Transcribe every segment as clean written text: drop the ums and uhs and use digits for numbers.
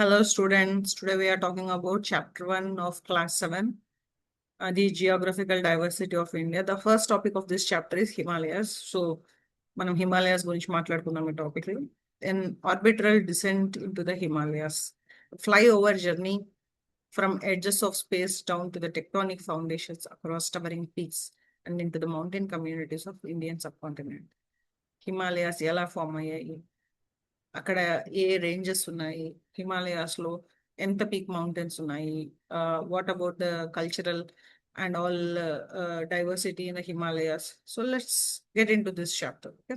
Hello, students. Today we are talking about chapter 1 of class 7, the geographical diversity of India. The first topic of this chapter is Himalayas. So, మనం Himalayas గురించి మాట్లాడుకుందాం ఈ topic. An orbital descent into the Himalayas. Flyover journey from edges of space down to the tectonic foundations across towering peaks and into the mountain communities of Indian subcontinent. Himalayas ఎలా form అయ్యాయి, అక్కడ ఏ ranges ఉన్నాయి, హిమాలయాస్ లో ఎంత peak mountains ఉన్నాయి, what about the cultural and all diversity in the Himalayas. So let's get in to this chapter. Okay,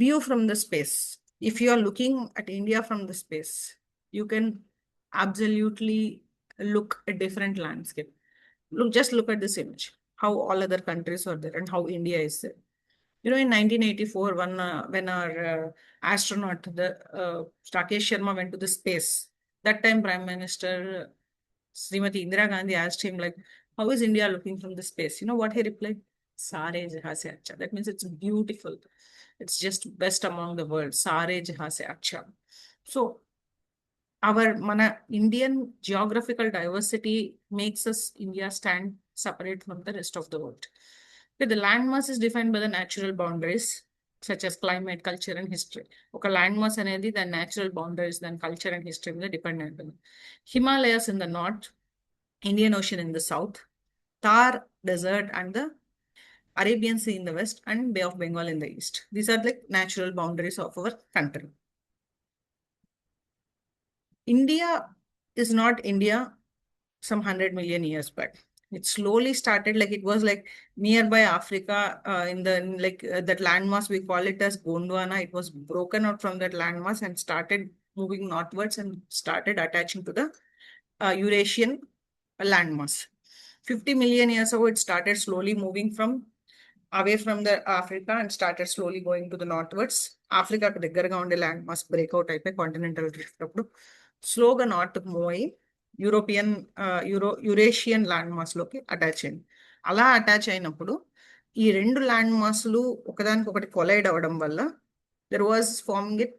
view from the space. If you are looking at India from the space, you can absolutely look at different landscape. Just look at this image, how all other countries are there and how India is there. You know, in 1984, when our astronaut, Rakesh Sharma, went to the space, that time Prime Minister Srimati Indira Gandhi asked him, like, how is India looking from the space? You know what he replied? Sare jahan se acha. That means it's beautiful. It's just best among the world. Sare jahan se acha. So, our Indian geographical diversity makes us India stand separate from the rest of the world. The landmass is defined by the natural boundaries such as climate, culture, and history. Okay, landmass అనేది the natural boundaries, then culture and history మీద dependent. Himalayas in the north, Indian Ocean in the south, Thar Desert and the Arabian Sea in the west, and Bay of Bengal in the east. These are like natural boundaries of our country. India is not India some 100 million years back. It slowly started, like it was like nearby Africa, in the that landmass, we call it as Gondwana. It was broken out from that landmass and started moving northwards and started attaching to the Eurasian landmass. 50 million years ago, it started slowly moving from away from the Africa and started slowly going to the northwards. Africa దగ్గరగా ఉండే land mass breakout అయిపోయి continental drift అప్పుడు స్లోగా north move అయ్యి Eurasian land mass లోకి attach అయింది. అలా attach అయినప్పుడు ఈ రెండు ల్యాండ్ మాస్లు ఒకదానికొకటి కొలైడ్ అవ్వడం వల్ల there was farming it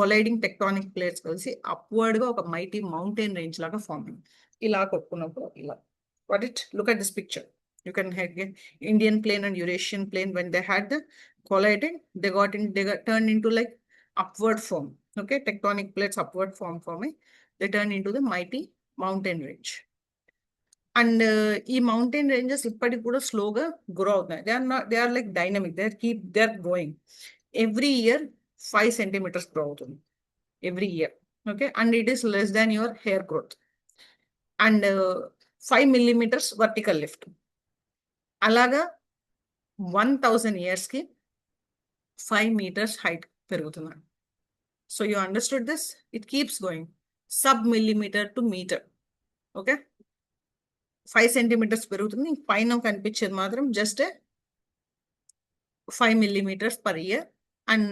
colliding tectonic plates కలిసి అప్వర్డ్ గా ఒక మైటీ మౌంటైన్ రేంజ్ లాగా ఫార్మ్ అయింది. ఇలా కొట్టుకున్నప్పుడు ఇలా what it look at this picture. You can get Indian plane and Eurasian plane, when they had the collided, they got turned into like upward form. Okay, tectonic plates upward form forming, they turn into the mighty mountain range. And ఈ mountain ranges ఇప్పటికి కూడా స్లోగా grow అవుతున్నాయి. They are like dynamic, they are growing. Every year 5 centimeters grow అవుతుంది every year. Okay, and it is less than your hair growth. And 5 millimeters vertical lift. అలాగా 1000 years కి 5 meters height పెరుగుతున్నాడు. So you understood this. It keeps going sub millimetre to metre. Okay, 5 centimeters పెరుగుతుంది. పైన కనిపించేది మాత్రం just 5 millimeters per year, and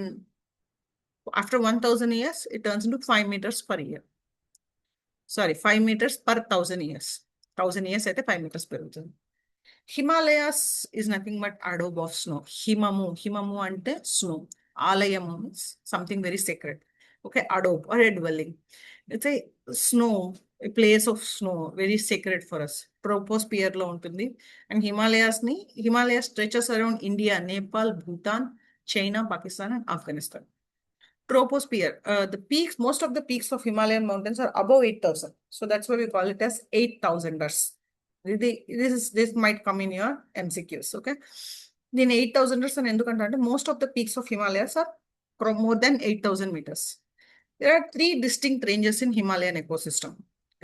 after 1000 years it turns into 5 meters per year. Sorry, 5 meters per 1000 years. 1000 years అయితే 5 meters పెరుగుతుంది. Himalayas is nothing but adobe of snow. Himamu ante snow. Alayamu is something very sacred. Okay, adobe or a dwelling. It's a snow, a place of snow, very sacred for us. Troposphere lo untundi. And Himalayas stretches around India, Nepal, Bhutan, China, Pakistan, and Afghanistan. Troposphere, the peaks, most of the peaks of Himalayan mountains are above 8,000. So that's why we call it as 8,000ers. This might come in your MCQs. Okay, then 8,000ers and endukante most of the peaks of Himalayas are more than 8,000 meters. There are 3 distinct ranges in Himalayan ecosystem: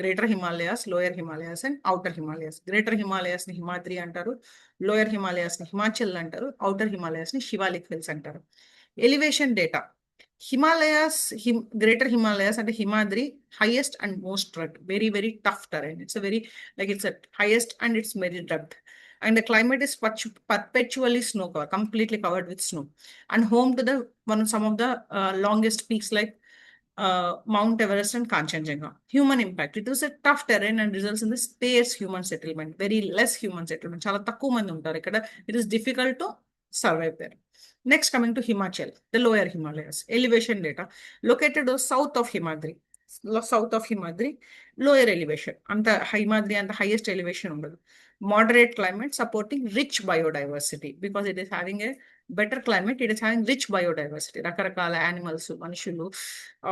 Greater Himalayas, Lower Himalayas, and Outer Himalayas. Greater Himalayas ni Himadri antaru, Lower Himalayas ni Himachal antaru, Outer Himalayas ni Shivalik Hills antaru. Elevation data. Himalayas, Greater Himalayas and Himadri, highest and most rugged, very, very tough terrain. It's a very, like it's a highest and it's very rugged. And the climate is perpetually snow covered, completely covered with snow, and home to some of the longest peaks like Mount Everest and Kanchenjunga. Human impact. It was a tough terrain and results in the sparse human settlement, very less human settlement. చాలా తక్కువ మంది ఉంటారు ఇక్కడ. It is difficult to survive there. Next, coming to Himachal, the lower Himalayas. Elevation data located south of Himadri. South of Himadri, lower elevation. And the Himadri and the highest elevation ఉండదు. Moderate climate supporting rich biodiversity because it is having a better climate. It is having rich biodiversity. రకరకాల animals, మనుషులు,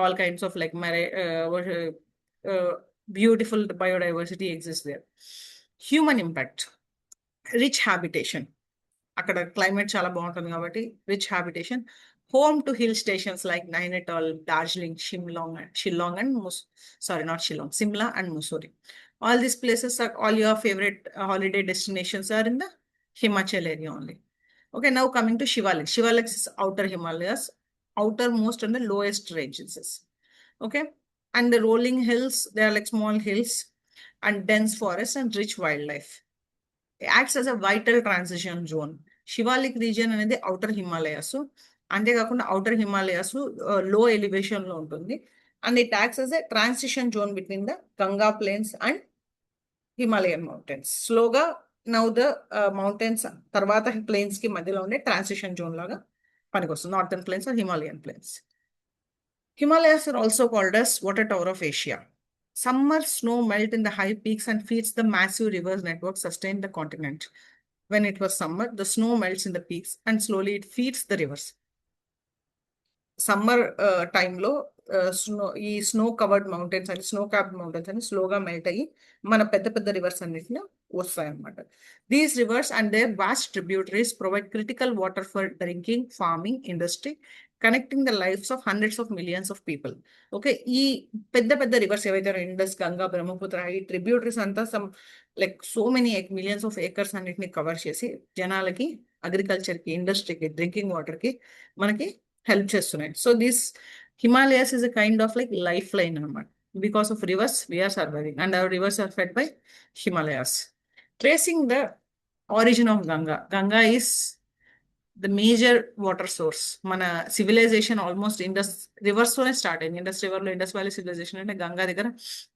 all kinds of like beautiful biodiversity exists there. Human impact, rich habitation. అక్కడ climate చాలా బాగుంటుంది కాబట్టి rich habitation. Home to hill stations like Nainital, Darjeeling, Shillong and sorry not Shillong, Shimla and Mussoorie. All these places are all your favorite holiday destinations are in the Himachal area only. Okay, now coming to Shivalik. Shivalik is outer Himalayas, outermost and the lowest ranges. Okay, and the rolling hills, they are like small hills and dense forests and rich wildlife. It acts as a vital transition zone. Shivalik region అనేది outer Himalayas. అంతేకాకుండా outer Himalayas low elevation లో ఉంటుంది. And it acts as a transition zone between the Ganga plains and Himalayan mountains. Slowగా now the mountains తర్వాత plains కి మధ్యలో ఉండే transition zone లాగా పనికొస్తుంది. Northern plains or Himalayan plains. Himalayas are also called as water tower of Asia. Summer snow melt in the high peaks and feeds the massive rivers network sustain the continent. When it was summer, the snow melts in the peaks and slowly it feeds the rivers. Summer టైంలో ఈ snow covered mountains అని, snow capped mountains అని స్లోగా melt అయ్యి మన పెద్ద పెద్ద rivers అన్నిటిని వస్తాయన్నమాట. These rivers and their vast tributaries provide critical water for drinking, farming, industry, connecting the lives of hundreds of millions of people. Okay, ఈ పెద్ద పెద్ద రివర్స్ ఏవైతే ఇండస్, గంగా, బ్రహ్మపుత్ర, ఈ ట్రిబ్యూటరీస్ అంతా some like so many millions of acres అన్నిటిని cover చేసి జనాలకి, అగ్రికల్చర్కి, ఇండస్ట్రీకి, డ్రింకింగ్ వాటర్కి మనకి హెల్ప్ చేస్తున్నాయి. So this Himalayas is a kind of like life line అనమాట. Because of rivers we are surviving and our rivers are fed by Himalayas. Tracing the origin of Ganga. Ganga is the major water source. మన civilisation almost Indus rivers లోనే start అయింది. Indus river లో Indus valley civilisation అంటే గంగా దగ్గర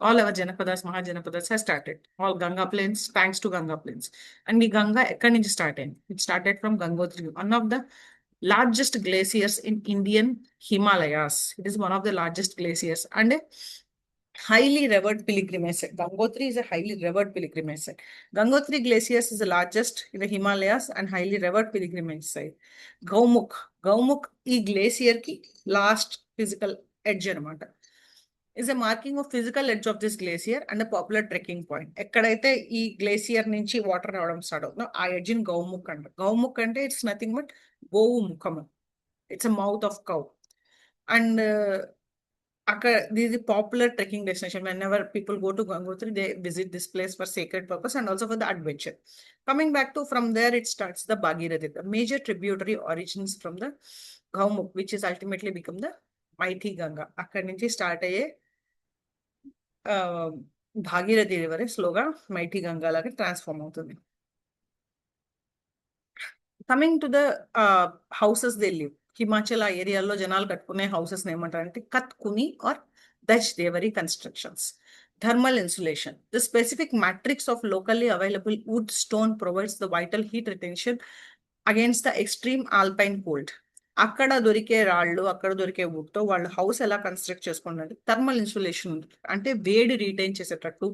all our janapadas, mahajanapadas have started. All Ganga plains, thanks to Ganga plains. And ఈ గంగా ఎక్కడి నుంచి start అయింది? It started from Gangotri, one of the largest glaciers in Indian Himalayas. It is one of the largest glaciers and a highly revered pilgrimage site. Gangotri is a highly revered pilgrimage site. Gangotri glaciers is the largest in the Himalayas and highly revered pilgrimage site. Gaumukh ఈ glacier ki last physical edge anamata. Is a marking of physical edge of this glacier and a popular trekking point. ఎక్కడైతే ఈ glacier నుంచి water రావడం start అవుతుందో ఆ edge ని గౌముఖ్ అంటారు. గౌముఖ్ అంటే ఇట్స్ నథింగ్ బట్ గోవు ముఖము. It's a mouth of cow. And అక్కడ this popular trekking destination. whenever people go to Gangotri, they visit this place for sacred purpose and also for the adventure. Coming back to from there, it starts the Bhagirathi. The major tributary origins from the Gaumukh, which is ultimately become the mighty Ganga. అక్కడి నుంచి start అయ్యే Bhagirathi river స్లోగా mighty Ganga లాగా transform అవుతుంది. Coming to the houses they live. Himachal ఆ ఏరియాలో జనాలు కట్టుకునే హౌసెస్ ఏమంటారంటే Kathkuni or Dhajji Dewari constructions. Thermal insulation. The specific matrix of locally available wood stone provides the vital heat retention against the extreme alpine cold. అక్కడ దొరికే రాళ్ళు, అక్కడ దొరికే వుడ్తో వాళ్ళు హౌస్ ఎలా కన్స్ట్రక్ట్ చేసుకుంటారంటే థర్మల్ ఇన్సులేషన్, అంటే వేడి రీటైన్ చేసేటట్టు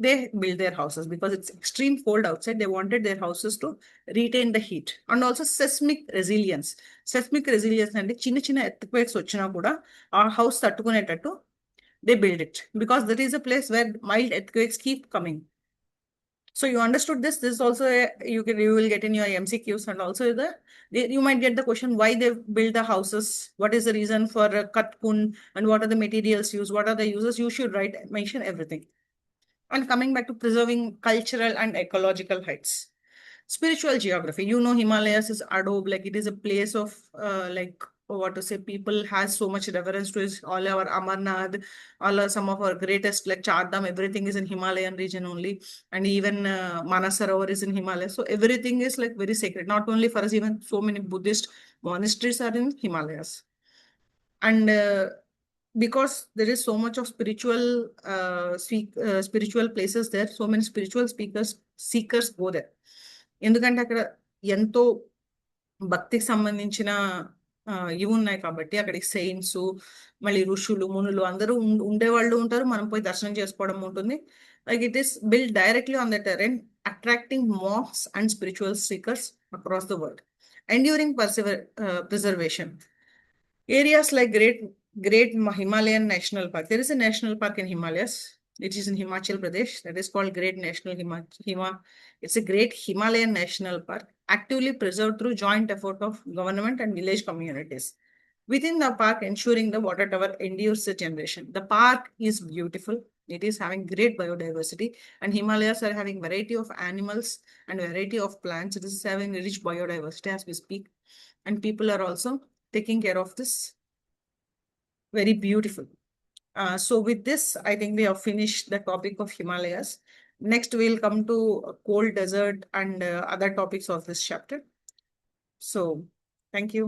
they build their houses because it's extreme cold outside. They wanted their houses to retain the heat. And also seismic resilience. Seismic resilience అంటే చిన్న చిన్న earthquakes వచ్చినా కూడా ఆ house తట్టుకునేటట్టు they build it because there is a place where mild earthquakes keep coming. So you understood this. This is also you will get in your MCQs, and also you might get the question why they build the houses, what is the reason for katkun, and what are the materials used, what are the uses. You should mention everything. And coming back to preserving cultural and ecological heights. Spiritual geography. You know Himalayas is adobe, like it is a place of like what to say, people has so much reverence to his, all our Amarnath, some of our greatest like Chardham, everything is in Himalayan region only. And even Manasarovar is in Himalayas. So everything is like very sacred. Not only for us, even so many Buddhist monasteries are in Himalayas. And because there is so much of spiritual places there, so many spiritual speakers seekers go there. ఎందుకంటే అక్కడ ఎంతో భక్తికి సంబంధించిన ఇవి ఉన్నాయి కాబట్టి అక్కడికి saints, మళ్ళీ ఋషులు మునులు అందరూ ఉండేవాళ్ళు ఉంటారు. మనం పోయి దర్శనం చేసుకోవడం ఉంటుంది. Like it is build directly on the terrain, attracting monks and spiritual seekers across the world. Enduring preservation. Areas like Great Himalayan National Park. There is a national park in Himalayas. It is in Himachal Pradesh. That is called Great National Hima. It's a Great Himalayan National Park, actively preserved through joint effort of government and village communities. Within the park, ensuring the water tower endures the generation. The park is beautiful. It is having great biodiversity, and Himalayas are having variety of animals and variety of plants. It is having rich biodiversity as we speak, and people are also taking care of this. Very beautiful. So with this, I think we have finished the topic of Himalayas. Next, we'll come to cold desert and other topics of this chapter. So thank you.